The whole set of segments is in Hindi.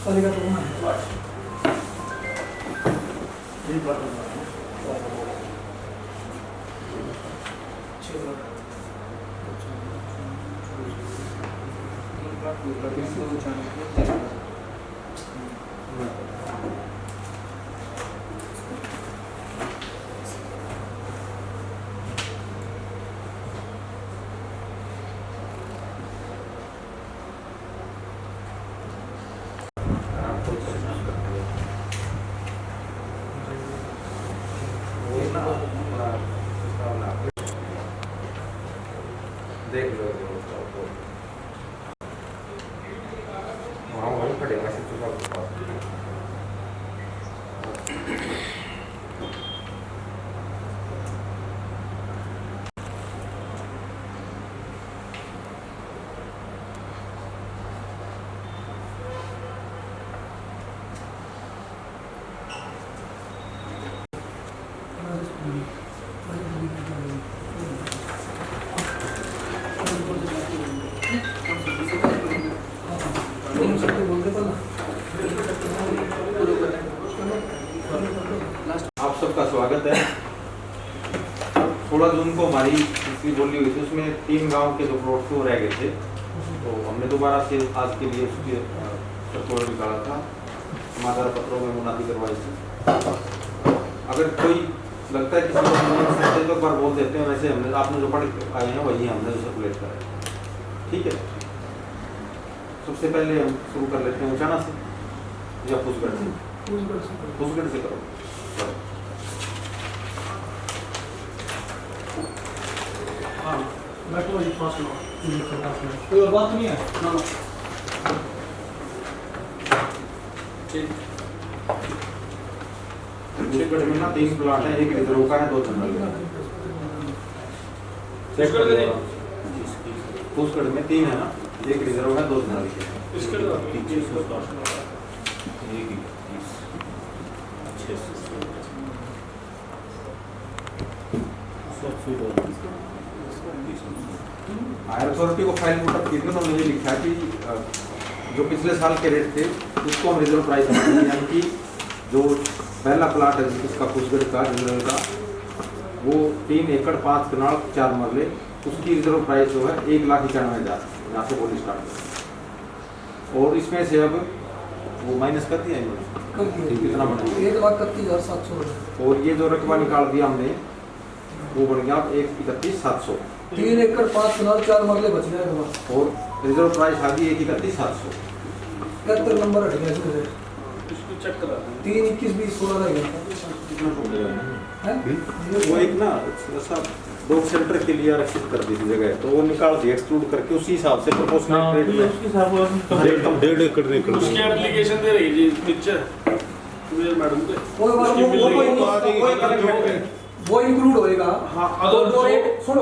वाली का तो है ये बात है देख लो वहाँ वहीं पड़ेगा सिर्फ आप सबका स्वागत है। 16 जून को हमारी तीसरी बोली हुई थी, उसमें 3 गांव के जो प्लॉट थे वो रह गए थे, तो हमने दोबारा से आज के लिए उसके सर्कुलर निकाला था, समाचार पत्रों में मुनादी करवाई थी। अगर कोई लगता है किसी को तो एक बार बोल देते हैं, वैसे हमने आपने जो पढ़ आए हैं वही हमने सर्कुलेट करा है, ठीक है। सबसे पहले हम शुरू कर लेते हैं उचाना से या फूसगढ़ से? फूसगढ़ से करो। हाँ बैठो जी, पास लो, कोई और बात नहीं है ना? ठीक। फूसगढ़ में ना 3 प्लाट है, एक रिजर्व का है, 2 जनरल का। फूसगढ़ में 3 है ना, एक रिजर्व है, 2 जनरल के। इसके हायर अथॉरिटी को फाइल पुटअप की थी, उन्होंने ये लिखा कि जो पिछले साल के रेट थे उसको हम रिजर्व प्राइस मानेंगे, यानी कि जो पहला प्लाट है जिसका फूसगढ़ का जनरल का, वो 3 एकड़ 5 कनाल 4 मरले, उसकी रिजर्व प्राइस जो है 1,91,000 यहाँ से बोली स्टार्ट है। और इसमें से अब वो माइनस कर दिया इन्होंने, कितना बना? 1,31,700। और ये जो रकबा निकाल दिया हमने वो बन गया 1,31,700। 3 एकड़ 5 कनाल 4 मरले बच गए तुम्हारे, और रिजर्व प्राइस आ गई 1,31,700। 71 नंबर हट गया इसमें से। इसको चेक करा 3, 21, 20, 16 रह गया है। वो एक ना ऐसा डॉग सेंटर के लिए आरक्षित कर दी थी जगह, तो वो निकाल दी एक्सक्लूड करके, उसी हिसाब से प्रोपोर्शनल रेट में उसके हिसाब से 1.5 एकड़ निकल उसकी एप्लीकेशन दे रही जी पिक्चर मेरे मैडम पे वो इंक्लूड होएगा। हाँ, तो अगर जो रेट सुनो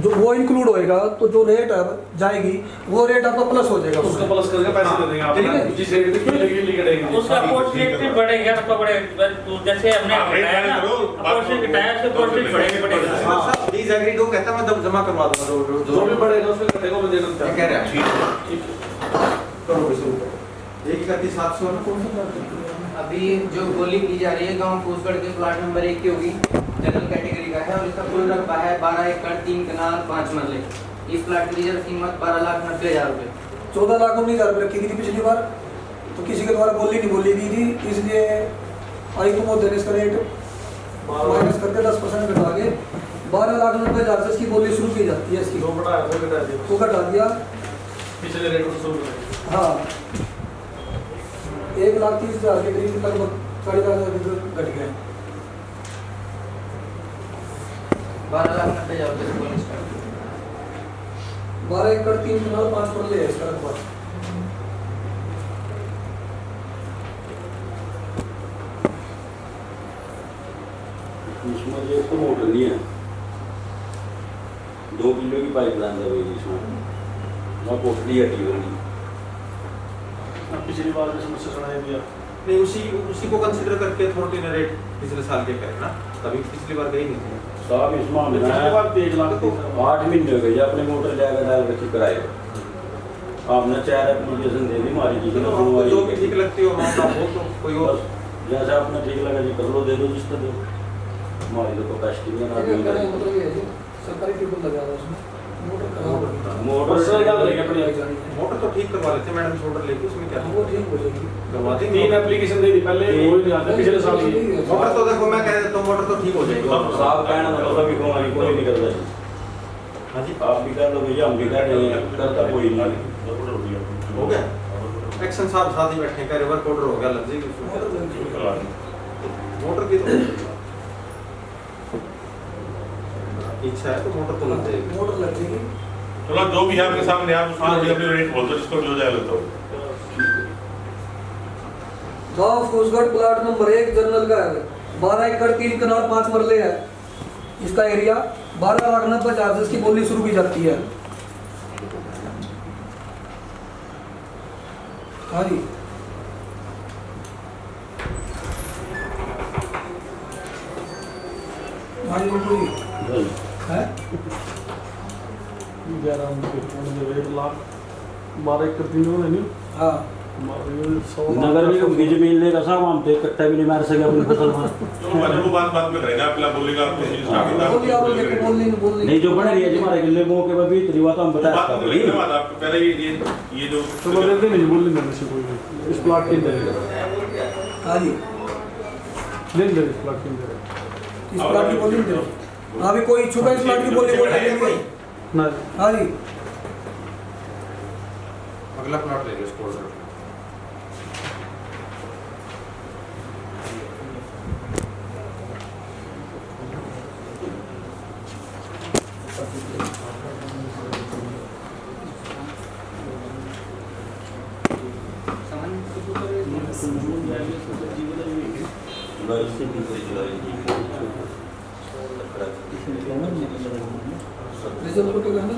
जो वो इंक्लूड होएगा, तो जो रेट अब जाएगी वो रेट आपका प्लस हो जाएगा, उसका प्लस करके पैसे दे देंगे आप, ठीक है। जिस रेट पे मिलेगी लिखेंगे उसका पोर्ट्रेट भी बढ़ेगा, तो बढ़ेगा जैसे हमने बताया ना, पोर्ट्रेट घटाया से पोर्ट्रेट बढ़ेगा। हां प्लीज एग्री दो, कहता मैं जब जमा करवा दूंगा जो भी बढ़ेगा उसमें कटेगा मैं देना चाहता हूं। कह रहा है ठीक करो शुरू करो। 1,31,700 ना कौन सा अभी जो बोली की जा रही है गांव फूसगढ़ के प्लाट नंबर 1 की होगी, जनरल कैटेगरी का है, और इसका कुल रकबा है 12 एकड़ 3 कनाल 5 मरले। इस प्लाट की रिजर्व कीमत 12,90,000 रुपये। 14,19,000 रुपये रखी थी पिछली बार, तो किसी के द्वारा बोली नहीं बोली गई थी, इसलिए आयुक्त महोदय ने इसका रेट माइनस करके 10% घटा के 12,90,000 से इसकी बोली शुरू की जाती है। इसकी दो बटा ऐसे घटा दिया, वो घटा दिया। पिछले रेट को शुरू करेंगे। हाँ 1,30,000 के करीब लगभग 40,000 घट गए। 12,90,000 रुपये से बोली स्टार्ट। 12 एकड़ 3 कनाल 5 मरले है इसका रकबा। इसमें ये तो मोटर नहीं है, 2 किलो की पाइप लाइन लगेगी इसमें, वहाँ पोटली हटी होगी। पिछली बार जो समस्या सुनाई दिया नहीं, उसी को कंसीडर करके अथॉरिटी ने रेट पिछले साल के करे ना, तभी पिछली बार गई नहीं थी साहब इसमें हमने पिछली बार 1 लाख 8 महीने हो गए अपने मोटर जाकर डाल रखी कराए, आपने 4 एप्लीकेशन दे दी हमारी जी तो आपको जो भी ठीक लगती हो अमाउंट आप बोल दो, कोई और जैसा आपने ठीक लगा जी कर लो, दे दो जिसको दो। हमारी तो कैपेसिटी में ना ये कहने का मतलब ये है जी, सरकारी ट्यूबवेल लगा हुआ है उसमें, मोटर खराब हो गई। मोटर तो ठीक करवा लेते मैडम, शोल्डर लेके उसमें क्या वो ठीक हो जाएगी। करवा देंगे। 3 एप्लीकेशन दे दी पहले, वो नहीं आता पिछले साल की। मोटर तो देखो मैं कह देता हूँ मोटर तो ठीक हो जाएगी। साहब कहना मतलब भी हमारी कोई नहीं करता जी। हाँ जी आप भी कर लो भैया, हम भी कर रहे हैं, करता कोई नहीं। हो गया एक्शन साहब साथ ही बैठे का रिवर्स ऑर्डर हो गया, लग जाएगी उसमें। मोटर लग जाएगी। मोटर की तो इच्छा है तो मोटर तो लग जाएगी। मोटर लग जाएगी। चलो जो भी है आपके सामने, आप उसको भी अपने रेट बोल दो जिसको जो जाए तो। गाँव फूसगढ़ प्लाट नंबर 1 जनरल का है, 12 एकड़ 3 कनाल 5 मरले है। इसका एरिया 12,90,000 से इसकी बोली शुरू की जाती है। हाँ जी हाँ जी बिल्कुल जी है। 11 12 एकड़ 3 हो नहीं। हाँ नगर निगम की जमीन लेगा साहब, हम तो एक कट्टा भी नहीं मार सके अपनी फसल में। चलो मैंने वो बात में रहेगा, आपला बोलेगा आपको चीज बोलिए आप लोग देखो, बोल नहीं नहीं जो बन रही है जी हमारे गिले मुंह के भी इतनी बात हम बता बात तो लेकिन बात आपको पहले ये जो तो बोलते नहीं, बोल नहीं देने से कोई नहीं। इस प्लाट के अंदर हाँ जी नहीं दे, इस प्लाट के अंदर इस प्लाट की बोली नहीं दे। हाँ भी कोई इच्छुक है इस प्लाट की बोली बोलने के लिए? ना। हाँ जी अगला प्लॉट ले लो इसको ऑर्डर। रिजल्ट को टेगा ना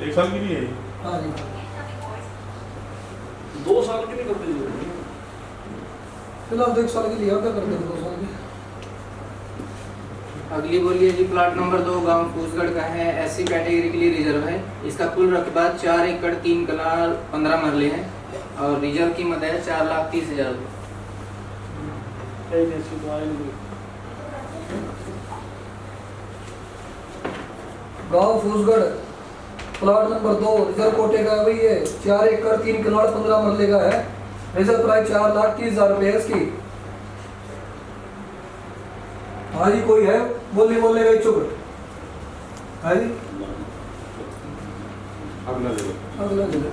एक साल की नहीं है। हाँ जी 2 साल की नहीं करते जी। फिलहाल तो 1 साल के लिए क्या करते हैं 2 साल के। अगली बोली है जी प्लाट नंबर 2 गांव फूसगढ़ का है, एससी कैटेगरी के लिए रिजर्व है। इसका कुल रकबा 4 एकड़ 3 कनाल 15 मरले है और रिजर्व कीमत है 4,30,000 रुपये। गांव फूसगढ़ प्लाट नंबर 2 रिजर्व कोटे का वही है, 4 एकड़ 3 कनाल 15 मरले का है। रिजर्व प्राइस 4,30,000 रुपये है इसकी। हाँ जी कोई है बोलने का इच्छुक? हाँ जी अगला ले लो। अगला ले लो।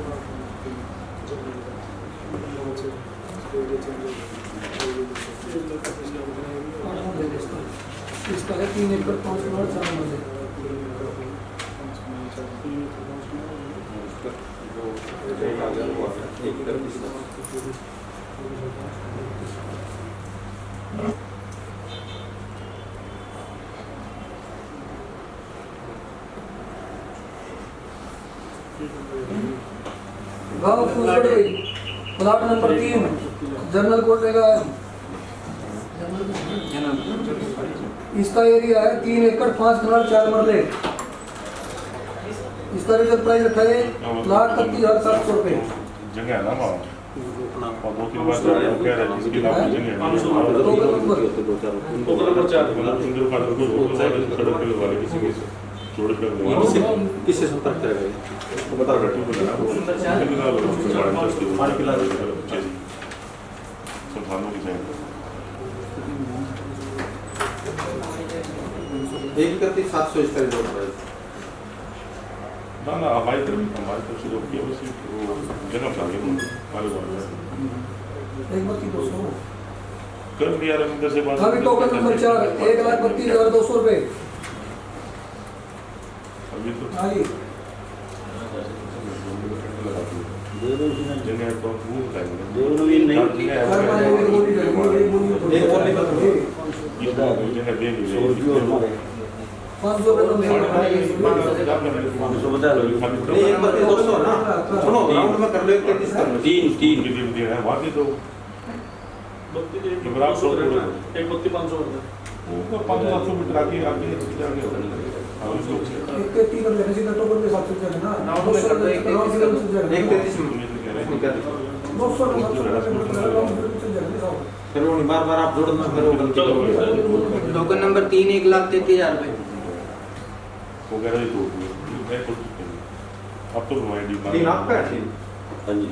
इसका है 3 एकड़ 5 कनाल 4 मरले। गाँव फूसगढ़ प्लाट नंबर 3 जनरल कोटे का है। इसका एरिया है 3 एकड़ 5 कनाल 4 मरले। इसका रिजर्व प्राइस रखा है 1,31,700 रुपये। जगह है ना वहाँ, और 2-3 बार जा रहे हो कह रहे हैं इसके अलावा जगह है। टोकन नंबर 4 इंद्र का तो सड़क पे वाले किसी के जोड़ कर किससे संपर्क करेगा तो बता रहा हूँ ना वो संभालने की चाहिए। 1,31,700 इसका रिजर्व प्राइस। ना ना हमारी तरफ से जो किया बस वो जगह चाहिए मालूम एक बार की 200 कर लिया रविंदर से बात। अभी टोकन नंबर 4 1,32,200 रुपये। अभी तो हाँ जी जगह तो वो बताएंगे एक बोली जगह दे दी 500 रुपये तो मेरे भाई 500 बता लो जी। नहीं, एक बार 200 ना, सुनो राउंड में कर लो, 33 कर लो। 3 दे रहे हैं बाकी तो बत्ती एक इमरान 200 को करना है, एक बत्ती 500 करना है। वो 500 मीटर आगे आगे जाके और इसको एक के 3 कर लेने से टोकन के हिसाब से चले ना राउंड में कर दो, एक 1 33 में कर दो। 200 फिर वो नहीं, बार-बार आप जोड़ना, फिर वो गलती करोगे। टोकन नंबर 3 1,33,000 रुपए। वो कह रहे तो मैं खुद अब तो माइंड 3 आपका है, 3 हाँ जी।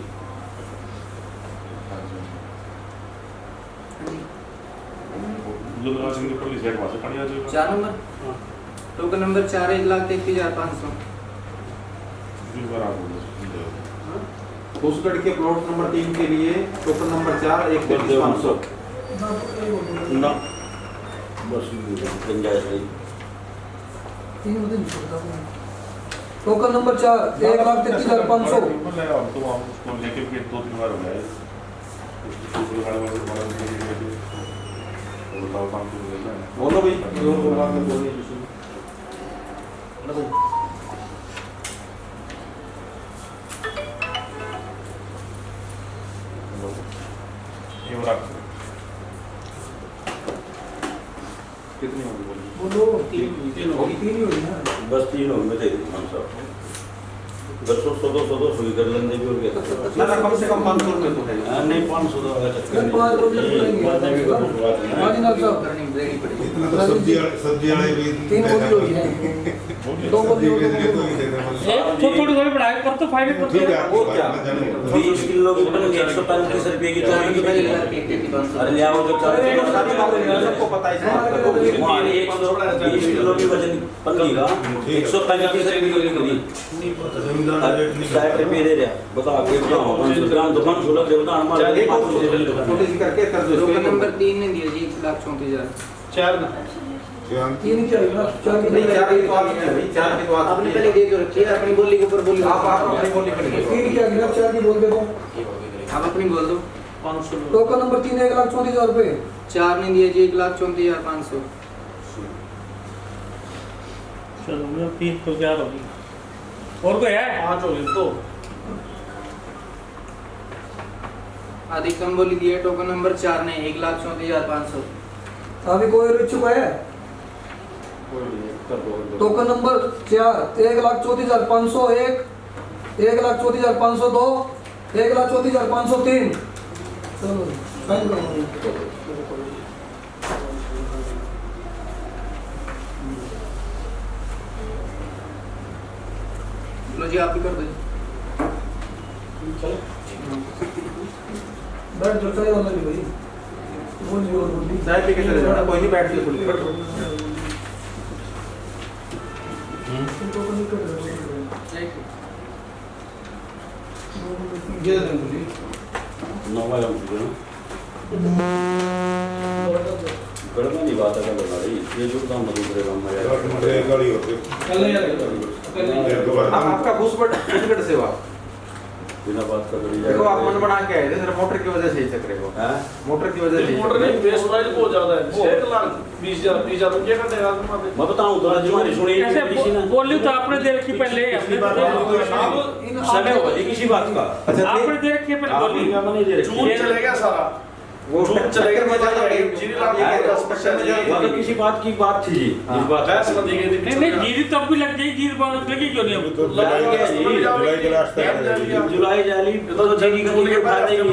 जो राज सिंह पर सेट वासे पानी आ जाएगा 4 नंबर टोकन नंबर 4 1,33,500। दूसरी बार आप बोलो घूसगढ़ के प्लॉट नंबर 3 के लिए टोकन नंबर 4 1,33,500। ना बस गुंजाइश नहीं। Token number 4 1,33,500। मतलब अब तो हम उसको लेके फिर 2-3 बार हो गए दूसरे वाले वाले और बताओ काम तो देना है बोलो भाई, जो बोलवा के बोलिए किसी ये रख कितनी होगी बोलिए। बोलो 3 होगी। 3 ही होगी ना। बस 3 होंगे थे मान साहब। 100 सुई कर लेंगे भी हो गया। ना ना, कम से कम 500 रुपये तो है। हाँ, नहीं 500 तो होगा चक्कर नहीं, 500 रुपये तो नहीं। लेंगे। बाद में भी करो बात नहीं। हाँ जी, डॉक्टर साहब। रनिंग देनी पड़ेगी। इतना तो सब्जी वाले भी 3 बोली होगी है। 2 बोली सब्जी होगी बेच रहे तो ही देना एक तो थोड़ी थोड़ी बढ़ाए कर तो फायदे कर ठीक है वो क्या? 20 किलो की बन 135 रुपए की तो 4 होगी। नंबर 1,33,500। अरे ले आओ जो सारी बात है, सबको पता है इसमें। वहाँ 120 किलो की वजन पन्नी का 135 रुपए की खरीद। जमींदार रेट नहीं 60 रुपए दे रहा बता के बताओ 500 ग्राम दुकान खोला के बता हमारे एक छोटी सी करके कर दो टोकन इसको। नंबर 3 ने दिया जी 1,34,000। 4 ना 3 क्या है ना 4 नहीं, 4 की तो आप नहीं है भाई, 4 की तो आप आपने पहले दे तो रखी है अपनी बोली के ऊपर बोली। आप अपनी बोली करिए। 3 क्या गिरा 4 की बोल दे दो। आप अपनी बोल दो। 500 टोकन नंबर 3 1,34,000 रुपये। 4 ने दिया जी 1,34,500। चलो मैं 3 तो 4 होगी। और कोई है? 5 होगी तो अधिकतम बोली दिया टोकन नंबर 4 ने 1,34,500। अभी कोई और इच्छुक है? Token number 4 1,34,501, 1,34,502, 1,34,503। चलो साइन करो। लो जी आप भी कर दो। बैठ जो चाहिए वाला भी भाई। वो नहीं और बोली। चाय पी के चले जाना, कोई नहीं, बैठ के थोड़ी कर दो। टोकन नहीं कर रहे। ये दे बोली। नवा हम जो गड़बड़ नहीं बात है लगा रही ये जो काम दूसरे काम में है गाड़ी होती कल नहीं आएगा। आपका घूसगढ़ सेवा बिना बात कर रही देखो, आप मन बना के आए थे, सिर्फ मोटर की वजह से ही चक्रे को। हैं मोटर की वजह से ही मोटर चक्रे नहीं, बेस प्राइस बहुत ज्यादा है। 6,20,000 रुपये का देगा तुम्हारे। मैं बताऊं तो तुम्हारी सुनी ऐसे किसी ने बोली तो आपने दे रखी पहले हमने तो दे रखी। समय होगा जी किसी बात का अच्छा, आपने दे रखी है पहले आप बोली। इंडिया में नहीं दे जून रखी चलेगा सारा। वो जून चलेगा में ज्यादा जीरी लाख की 10% वो तो किसी बात की बात थी जी इस बात बैस बंदी गई थी। नहीं नहीं जीरी तो अब भी लग जाएगी, जीरी बहुत लगी क्यों नहीं अब? जुलाई के लास्ट तक जुलाई जाली तो जीरी का मुझे फायदा ही है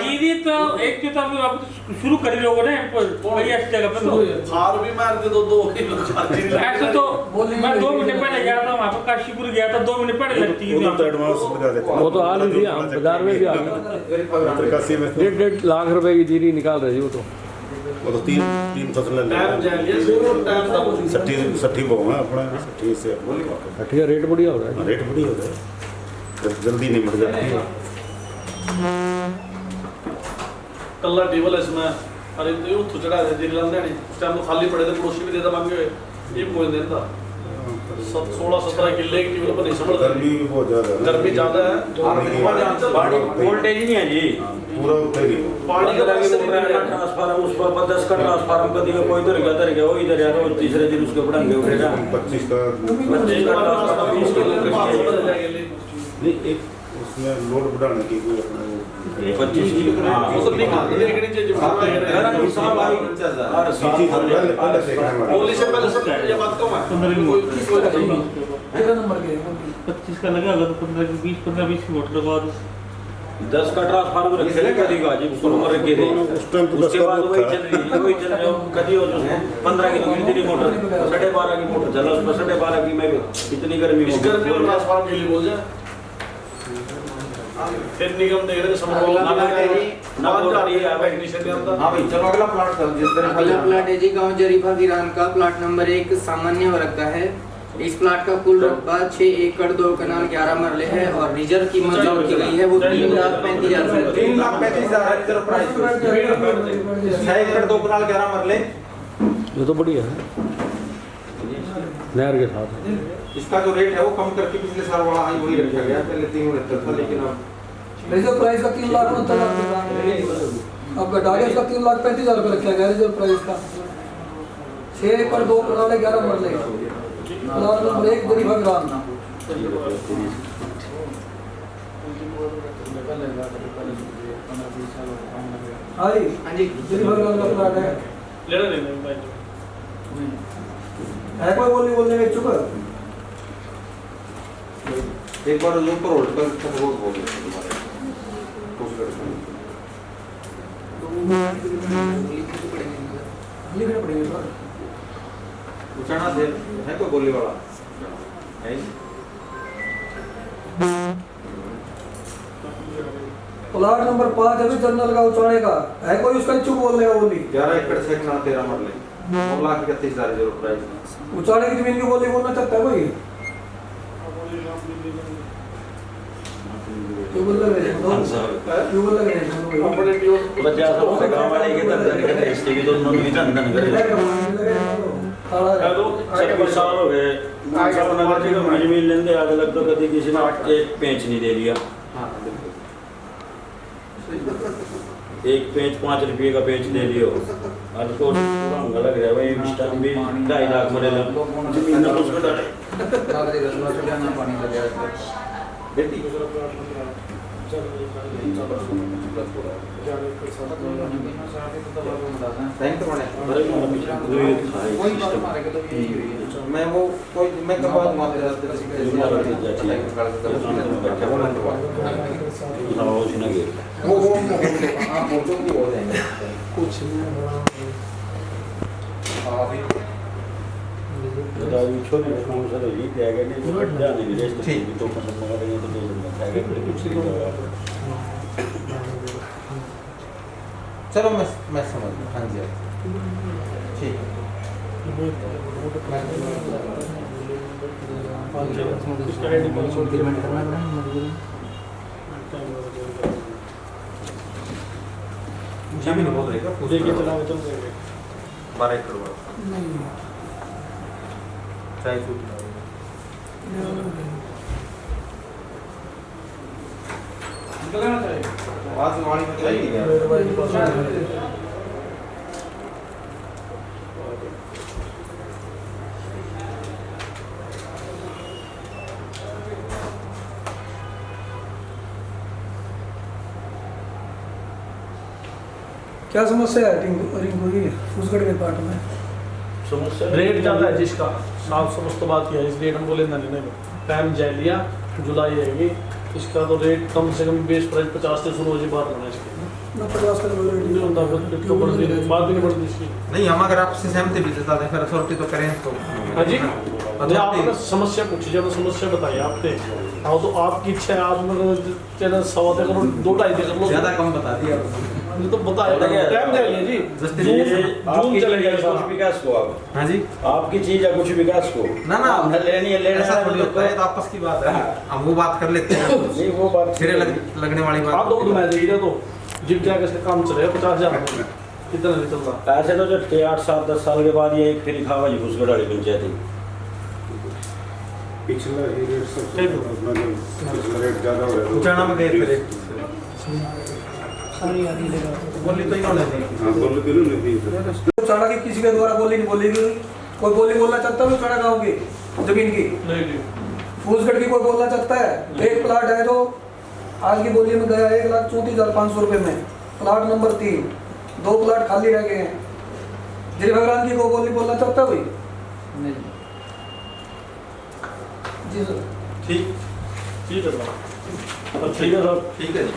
जीरी तो एक के तो अभी आप शुरू कर ही लोगों ने बढ़िया इस जगह पे तो हार भी मार दे दो 2 जीरी लाख। ऐसे तो मैं 2 महीने पहले गया था वहाँ पर काशीपुर गया था, 2 महीने पहले लगती वो है तो एडवांस बता देते वो तो हाल ही दिया बाजार में भी आ गया। 83 में 1.5 लाख रुपए की जीरी निकाल रही वो तो। वो तो तीन फसलें टाइम जाएंगे जरूर टाइम तक होगी। 60 बहु है अपना 60 से ठीक है रेट बढ़िया हो रहा है। रेट बड़ी हो जाए जल्दी नहीं बढ़ जाती है कल्ला टेबल है इसमें। अरे तो चढ़ा दे जीरी लाने नहीं, उस टाइम तो खाली पड़े थे, पड़ोसी भी देता मांगे हुए, ये कोई नहीं देता। 16-17 किले की टीम पर नहीं समझ गर्मी भी बहुत ज्यादा है। गर्मी ज्यादा है। वोल्टेज ही नहीं है जी। पूरा उठे नहीं। पानी का ट्रांसफार्मर उस पर 10 का ट्रांसफार्मर कर दिया, कोई इधर गया वो इधर यार, वो तीसरे दिन उसके बढ़ाएंगे उठेगा 25 का 25 का ट्रांसफार्मर 20 किलो नहीं, एक उसमें लोड बढ़ाने की कोई अपना वो 25 की वो तो नहीं खाते लेकिन चाहिए पहले से देखना है होली से पहले सब ये बात कम है। तेरह नंबर के 25 का लगा अगर 15-20 की मोटर लगा दो 10 का ट्रांसफार्मर रखे करेगा जी, उसको नंबर रखे थे। उस टाइम तो 10 उसके का बाद वही चल रही है, वही चल रही है कभी हो जो 15 की तो इतनी मोटर 12.5 की मोटर चला, उसमें 12.5 की में इतनी गर्मी इस गर्मी में ट्रांसफार्मर के लिए बोल जाए फिर निगम दे रहे समझ लो अगला प्लाट है जी। ना टेक्नीशियन के अंदर। हाँ भाई चलो अगला प्लाट कर जिस तरह अगला प्लाट है जी गांव जरीफा गिरान का प्लाट नंबर 1 सामान्य वर्ग का है। इस प्लाट का कुल रकबा 6 एकड़ 2 कनाल 11 मरले है और रिजर्व कीमत जो की गई है वो 3,35,000 है। 3,35,000 है रिजर्व प्राइस। 6 एकड़ 2 कनाल 11 मरले। ये तो बढ़िया है, नहर के साथ। इसका जो रेट है वो कम करके पिछले साल वाला हाई वही रखा गया, पहले 369 था लेकिन अब रिजर्व प्राइस का 3,69,000 अब घटा के इसका 3,35,000 रुपये रखा गया रिजर्व प्राइस का। 6 एकड़ 2 कनाल 11 मरले प्लाट नंबर 1 जरीफा गिरान। हाँ जी हाँ जी जरीफा गिरान का प्लाट है। लेना नहीं भाई है कोई बोलने में इच्छुक? एक बार जूम पर होल्ड कर तब रोड हो गया तुम्हारे कोशिश करते लिखना पड़ेगा उचाना दे है कोई बोलने वाला है। प्लाट नंबर 5 अभी जनरल का उचाने का है कोई उसका इच्छुक बोलने का बोली? 11 एकड़ 6 कनाल 13 मरले 9,31,000 रिजर्व प्राइस। उचाने की जमीन की बोली बोलना चाहता है कोई? क्यों बोल रहे हैं? क्यों बोल रहे हैं? अपने टीम बच्चा सब गांव वाले के धंधे कर रहे, इसके भी तो उन्होंने भी धंधा कर रहे। 26 साल हो गए नगर जी को जमीन लेंदे आगे लग तो कभी किसी ने एक पेंच नहीं दे दिया। एक पेंच 5 रुपये का पेंच दे दियो और उसको पूरा महंगा लग रहा है भाई। इस टाइम भी 2.5 लाख मरे जमीन ना उसको डाले बेटी बैंक बने मैं वो कोई मैं करवा दूंगा वो आप फोटो की हो जाएंगे कुछ छोटी सर ये क्या गया नहीं तो जाने भी रेस्ट ठीक तो पसंद मगा रहे हैं तो दे देंगे। चलो मैं समझ गया। हाँ जी ठीक है। मुझे भी नहीं बोल रही क्या 12 एकड़ चाय आज वाणी में चाहिए क्या समस्या है रिंकू की फूसगढ़ के पार्ट में? समस्या रेट ज़्यादा है जिसका साफ समझ तो बात किया इस रेट हम बोले ना लेने में टाइम जाए लिया जुलाई आएगी इसका तो रेट कम से कम बेस प्राइस 50 से शुरू हो जाए बात होना इसकी ना 50 का रेट नहीं होता फिर तो बढ़ रही बात भी नहीं बढ़ती इसकी। नहीं हम अगर आपसे सहमति भी जता दें फिर अथॉरिटी तो करें तो हाँ जी अरे आपने समस्या पूछी जब समस्या बताई आपने हाँ तो आपकी इच्छा है आप मतलब 1.25 करोड़ 2-2.5 करोड़ ज़्यादा कम बता दिया तो बताया टाइम जाए जी जून चलेगा कुछ विकास को आप हाँ जी आपकी चीज है कुछ विकास को ना ना लेनी है लेना ऐसा है थोड़ी होता है तो आपस की बात है हम वो बात कर लेते हैं नहीं वो बात सिरे लगने वाली आप बात तो मैं देखिए तो जिम जाकर इसका काम चलेगा 50,000 कितना नहीं चलता ऐसे तो जो 8 7 10 साल के बाद ये एक फिर खावा जी घुसगढ़ वाली पंचायत पिछला ये रेट सबसे ठीक है। अपना जो पिछला रेट ज़्यादा हो रहा है उचाना में गए थे बोली तो इन्होंने दी हाँ बोल के नहीं दी तो चाड़ा की किसी के द्वारा बोली नहीं बोली गई, कोई बोली बोलना चाहता है चाड़ा गाँव की जमीन की, नहीं दी फूसगढ़ की कोई बोलना चाहता है। एक प्लाट है जो आज की बोली में गया 1,34,500 रुपए में, प्लाट नंबर 3, 2 प्लाट खाली रह गए हैं। जय भगवान की कोई बोली बोलना चाहता है भाई? नहीं जी सर। ठीक ठीक है सर। ठीक है सर। ठीक है जी।